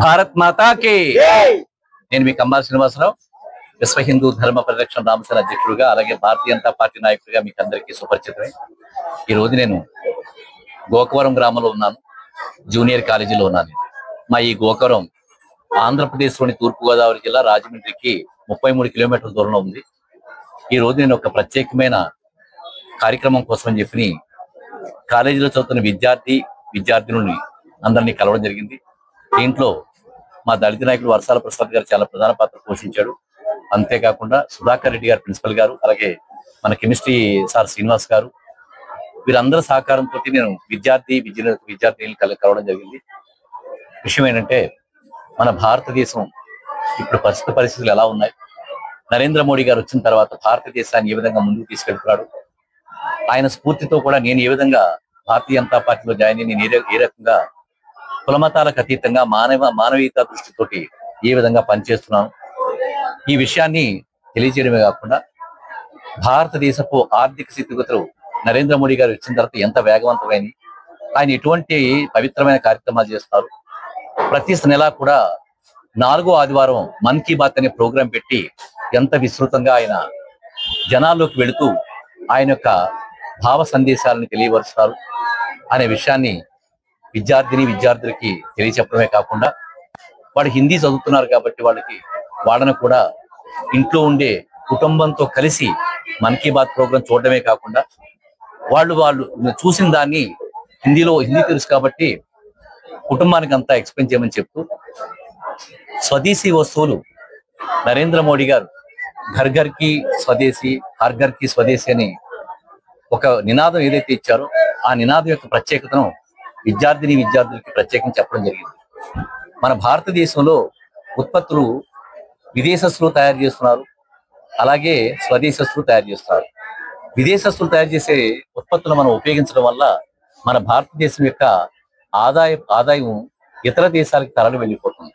భారత్ మాతాకి నేను మీ కంబాల శ్రీనివాసరావు, విశ్వ హిందూ ధర్మ పరిరక్షణ రామసేన అధ్యక్షుడిగా, అలాగే భారతీయ జనతా పార్టీ నాయకుడిగా మీకు అందరికీ సుపరిచితమే. ఈ రోజు నేను గోకవరం గ్రామంలో ఉన్నాను, జూనియర్ కాలేజీలో ఉన్నాను. మా ఈ గోకవరం ఆంధ్రప్రదేశ్లోని తూర్పుగోదావరి జిల్లా రాజమండ్రికి 33 కిలోమీటర్ల దూరంలో ఉంది. ఈ రోజు నేను ఒక ప్రత్యేకమైన కార్యక్రమం కోసం చెప్పి కాలేజీలో చదువుతున్న విద్యార్థినుల్ని అందరినీ కలవడం జరిగింది. దీంట్లో మా దళిత నాయకుడు వర్షాల ప్రసాద్ గారు చాలా ప్రధాన పాత్ర పోషించాడు. అంతేకాకుండా సుధాకర్ రెడ్డి గారు ప్రిన్సిపల్ గారు, అలాగే మన కెమిస్ట్రీ సార్ శ్రీనివాస్ గారు, వీరందరి సహకారంతో నేను విద్యార్థిని కలవడం జరిగింది. విషయం ఏంటంటే, మన భారతదేశం ఇప్పుడు పరిస్థితులు ఎలా ఉన్నాయి, నరేంద్ర మోడీ గారు వచ్చిన తర్వాత భారతదేశాన్ని ఏ విధంగా ముందుకు తీసుకెళ్తున్నాడు, ఆయన స్ఫూర్తితో కూడా నేను ఏ విధంగా భారతీయ జనతా పార్టీలో జాయిన్ అయ్యి నేను ఏ రకంగా కులమతాలకు అతీతంగా మానవీయత దృష్టితోటి ఏ విధంగా పనిచేస్తున్నాను, ఈ విషయాన్ని తెలియజేయడమే కాకుండా భారతదేశపు ఆర్థిక స్థితిగతులు నరేంద్ర మోడీ గారు వచ్చిన తర్వాత ఎంత వేగవంతమైనవి, ఆయన ఎటువంటి పవిత్రమైన కార్యక్రమాలు చేస్తారు, ప్రతి నెల కూడా 4వ ఆదివారం మన్ కీ బాత్ అనే ప్రోగ్రాం పెట్టి ఎంత విస్తృతంగా ఆయన జనాల్లోకి వెళుతూ ఆయన యొక్క భావ సందేశాలను తెలియపరుస్తారు అనే విషయాన్ని విద్యార్థులకి తెలియచెప్పడమే కాకుండా, వాడు హిందీ చదువుతున్నారు కాబట్టి వాళ్ళని కూడా ఇంట్లో ఉండే కుటుంబంతో కలిసి మన్ కీ బాత్ ప్రోగ్రాం చూడడమే కాకుండా, వాళ్ళు చూసిన దాన్ని హిందీ తెలుసు కాబట్టి కుటుంబానికి అంతా ఎక్స్ప్లెయిన్ చేయమని చెప్తూ, స్వదేశీ వస్తువులు నరేంద్ర మోడీ గారు ఘర్ ఘర్ కి స్వదేశీ, హర్ ఘర్ కి స్వదేశీ అని ఒక నినాదం ఏదైతే ఇచ్చారో, ఆ నినాదం యొక్క ప్రత్యేకతను విద్యార్థులకి ప్రత్యేకంగా చెప్పడం జరిగింది. మన భారతదేశంలో ఉత్పత్తులు విదేశస్తులు తయారు చేస్తున్నారు, అలాగే స్వదేశస్తులు తయారు చేస్తున్నారు. విదేశస్తులు తయారు చేసే ఉత్పత్తులు మనం ఉపయోగించడం వల్ల మన భారతదేశం యొక్క ఆదాయం ఇతర దేశాలకు తరలి వెళ్ళిపోతుంది.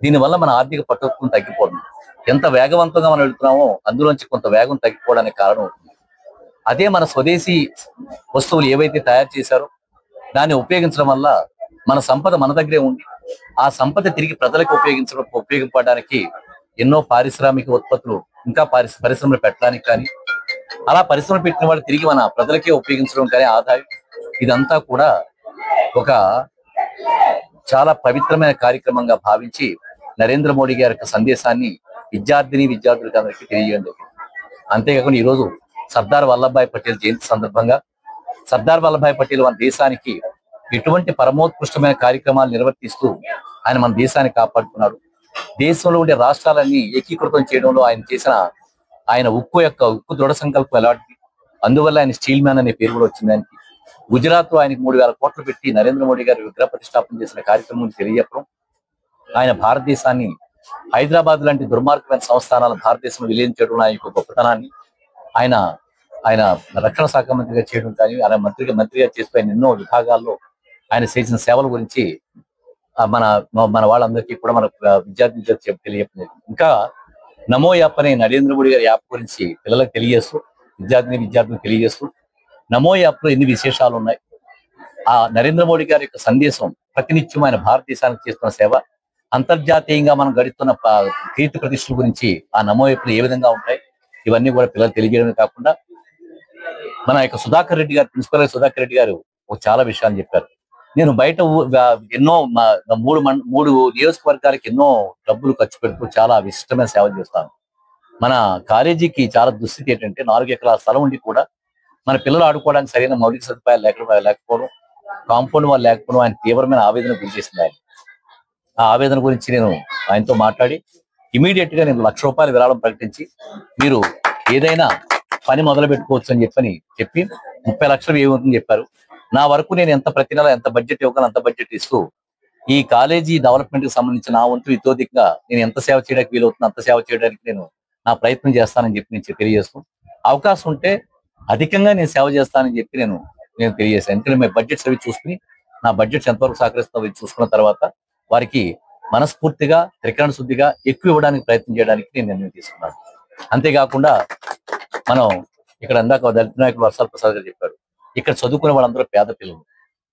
దీనివల్ల మన ఆర్థిక పట్టుదల తగ్గిపోతుంది. ఎంత వేగవంతంగా మనం వెళ్తున్నామో అందులోంచి కొంత వేగం తగ్గిపోవడానికి కారణం అవుతుంది. అదే మన స్వదేశీ వస్తువులు ఏవైతే తయారు చేశారో దాన్ని ఉపయోగించడం వల్ల మన సంపద మన దగ్గరే ఉంది. ఆ సంపద తిరిగి ప్రజలకు ఉపయోగపడడానికి ఎన్నో పారిశ్రామిక ఉత్పత్తులు, ఇంకా పరిశ్రమలు పెట్టడానికి కానీ, అలా పరిశ్రమలు పెట్టిన వాళ్ళు తిరిగి మన ప్రజలకే ఉపయోగించడం కానీ ఆదాయం, ఇదంతా కూడా ఒక చాలా పవిత్రమైన కార్యక్రమంగా భావించి నరేంద్ర మోడీ గారి యొక్క సందేశాన్ని విద్యార్థులకు అందరికీ తెలియజేయండి. అంతేకాకుండా ఈరోజు సర్దార్ వల్లభాయ్ పటేల్ జయంతి సందర్భంగా సర్దార్ వల్లభాయ్ పటేల్ మన దేశానికి ఎటువంటి పరమోత్కృష్టమైన కార్యక్రమాలు నిర్వర్తిస్తూ ఆయన మన దేశాన్ని కాపాడుతున్నాడు. దేశంలో ఉండే రాష్ట్రాలన్నీ ఏకీకృతం చేయడంలో ఆయన ఉక్కు దృఢ సంకల్పం ఎలాంటిది, అందువల్ల ఆయన స్టీల్ మ్యాన్ అనే పేరు కూడా వచ్చింది. ఆయనకి గుజరాత్ లో ఆయనకి 3,000 కోట్లు పెట్టి నరేంద్ర మోడీ గారు విగ్రహ ప్రతిష్టాపన చేసిన కార్యక్రమం తెలియజెప్పడం, ఆయన భారతదేశాన్ని హైదరాబాద్ లాంటి దుర్మార్గమైన సంస్థానాలను భారతదేశంలో విలీనం ఆయన యొక్క గొప్పతనాన్ని, ఆయన రక్షణ శాఖ మంత్రిగా చేయడం కానీ, ఆయన మంత్రిగా చేస్తూ ఆయన ఎన్నో విభాగాల్లో ఆయన చేసిన సేవల గురించి మన వాళ్ళందరికీ కూడా మన విద్యార్థులకు తెలియజేస్తుంది. ఇంకా నమో యాప్ అనే నరేంద్ర మోడీ గారి యాప్ గురించి పిల్లలకు తెలియజేస్తూ, విద్యార్థులకు తెలియజేస్తూ, నమో యాప్ లో ఎన్ని విశేషాలు ఉన్నాయి, ఆ నరేంద్ర మోడీ గారి యొక్క సందేశం ప్రతినిత్యం ఆయన భారతదేశానికి చేస్తున్న సేవ, అంతర్జాతీయంగా మనం గడుస్తున్న కీర్తి ప్రతిష్టల గురించి ఆ నమో యాప్ లో ఏ విధంగా ఉంటాయి, ఇవన్నీ కూడా పిల్లలు తెలియజేయడమే కాకుండా, మన యొక్క ప్రిన్సిపల్ సుధాకర్ రెడ్డి గారు చాలా విషయాలు చెప్పారు. నేను బయట ఎన్నో 3 నియోజకవర్గాలకు ఎన్నో డబ్బులు ఖర్చు పెడుతూ చాలా విశిష్టమైన సేవలు చేస్తాను. మన కాలేజీకి చాలా దుస్థితి ఏంటంటే 4 ఎకరాల స్థలం ఉండి కూడా మన పిల్లలు ఆడుకోవడానికి సరైన మౌలిక సదుపాయాలు లేకపోవడం, కాంపౌండ్ వాళ్ళు లేకపోవడం ఆయన తీవ్రమైన ఆవేదన గురి చేసింది. ఆ ఆవేదన గురించి నేను ఆయనతో మాట్లాడి ఇమీడియట్ గా నేను ₹1,00,000 విరాళం ప్రకటించి, మీరు ఏదైనా పని మొదలు పెట్టుకోవచ్చు అని చెప్పి 30 లక్షలు ఏమవుతుందని చెప్పారు. నా వరకు నేను ప్రతి నెల ఎంత బడ్జెట్ ఇవ్వగలను అంత బడ్జెట్ ఇస్తూ ఈ కాలేజీ డెవలప్మెంట్ కి సంబంధించిన నా వంతు ఇతోదికంగా నేను ఎంత సేవ చేయడానికి వీలవుతుందో అంత సేవ చేయడానికి నేను నా ప్రయత్నం చేస్తానని చెప్పి తెలియజేస్తూ, అవకాశం ఉంటే అధికంగా నేను సేవ చేస్తానని చెప్పి నేను తెలియజేస్తాను. ఎందుకంటే మేము బడ్జెట్స్ అవి చూసుకుని నా బడ్జెట్స్ ఎంతవరకు సహకరిస్తామో అవి చూసుకున్న తర్వాత వారికి మనస్ఫూర్తిగా త్రికరణ శుద్ధిగా ఎక్కువ ఇవ్వడానికి ప్రయత్నం చేయడానికి నేను నిర్ణయం తీసుకున్నాను. అంతేకాకుండా మనం ఇక్కడ ఇందాక దళిత నాయకుడు వర్షాల ప్రసాద్ గారు చెప్పారు, ఇక్కడ చదువుకునే వాళ్ళందరూ పేద పిల్లలు,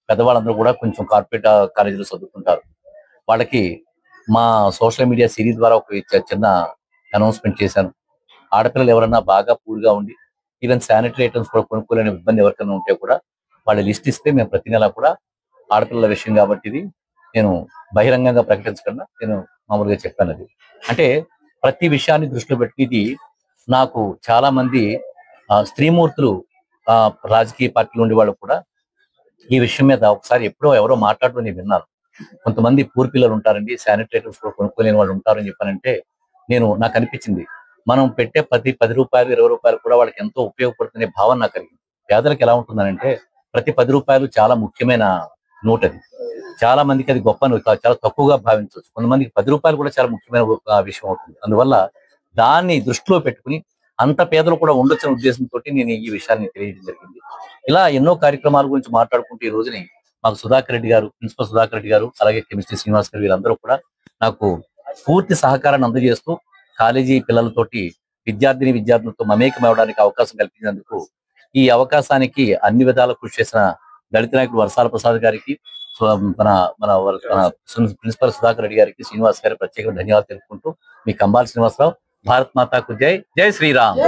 పెద్దవాళ్ళందరూ కూడా కొంచెం కార్పొరేట్ కాలేజీలో చదువుకుంటారు. వాళ్ళకి మా సోషల్ మీడియా సిరీస్ ద్వారా ఒక చిన్న అనౌన్స్మెంట్ చేశాను. ఆడపిల్లలు ఎవరన్నా బాగా పూర్గా ఉండి ఈవెన్ శానిటరీ ఐటమ్స్ కూడా కొనుక్కోలేని ఇబ్బంది ఎవరికైనా ఉంటే కూడా వాళ్ళ లిస్ట్ ఇస్తే మేము ప్రతి నెల కూడా ఆడపిల్లల విషయం కాబట్టి ఇది నేను బహిరంగంగా ప్రకటించకుండా నేను మామూలుగా చెప్పాను. అది అంటే ప్రతి విషయాన్ని దృష్టిలో పెట్టి ఇది నాకు చాలా మంది స్త్రీమూర్తులు రాజకీయ పార్టీలు ఉండే వాళ్ళు కూడా ఈ విషయం మీద ఒకసారి ఎప్పుడో ఎవరో మాట్లాడడం నేను విన్నాను. కొంతమంది పూర్ పిల్లలు ఉంటారండి, శానిటరీ ఐటమ్స్ కూడా కొనుక్కోలేని వాళ్ళు ఉంటారని చెప్పానంటే నాకు అనిపించింది మనం పెట్టే ప్రతి 10 రూపాయలు 20 రూపాయలు కూడా వాళ్ళకి ఎంతో ఉపయోగపడుతున్న భావన నాకు కలిగింది. పేదలకు ఎలా ఉంటుందనంటే ప్రతి 10 రూపాయలు చాలా ముఖ్యమైన నోట్. అది చాలా మందికి అది గొప్ప నోట్ చాలా తక్కువగా భావించవచ్చు. కొంతమందికి 10 రూపాయలు కూడా చాలా ముఖ్యమైన విషయం అవుతుంది. అందువల్ల దాన్ని దృష్టిలో పెట్టుకుని అంత పేదలు కూడా ఉండొచ్చిన ఉద్దేశంతో నేను ఈ విషయాన్ని తెలియజేయడం జరిగింది. ఇలా ఎన్నో కార్యక్రమాల గురించి మాట్లాడుకుంటూ ఈ రోజుని మాకు సుధాకర్ రెడ్డి గారు, ప్రిన్సిపల్ సుధాకర్ రెడ్డి గారు, అలాగే కెమిస్ట్రీ శ్రీనివాస్ గారు వీరందరూ కూడా నాకు పూర్తి సహకారాన్ని అందజేస్తూ కాలేజీ పిల్లలతోటి విద్యార్థులతో మమేకం అవడానికి అవకాశం కల్పించినందుకు ఈ అవకాశానికి అన్ని విధాల కృషి చేసిన దళిత నాయకుడు వర్షాల ప్రసాద్ గారికి, మన మన ప్రిన్సిపల్ సుధాకర్ రెడ్డి గారికి, శ్రీనివాస్ గారికి ప్రత్యేకంగా ధన్యవాదాలు తెలుపుకుంటూ మీ కంబాల శ్రీనివాసరావు. భారత్ మాతాకు జై. జై శ్రీరామ్.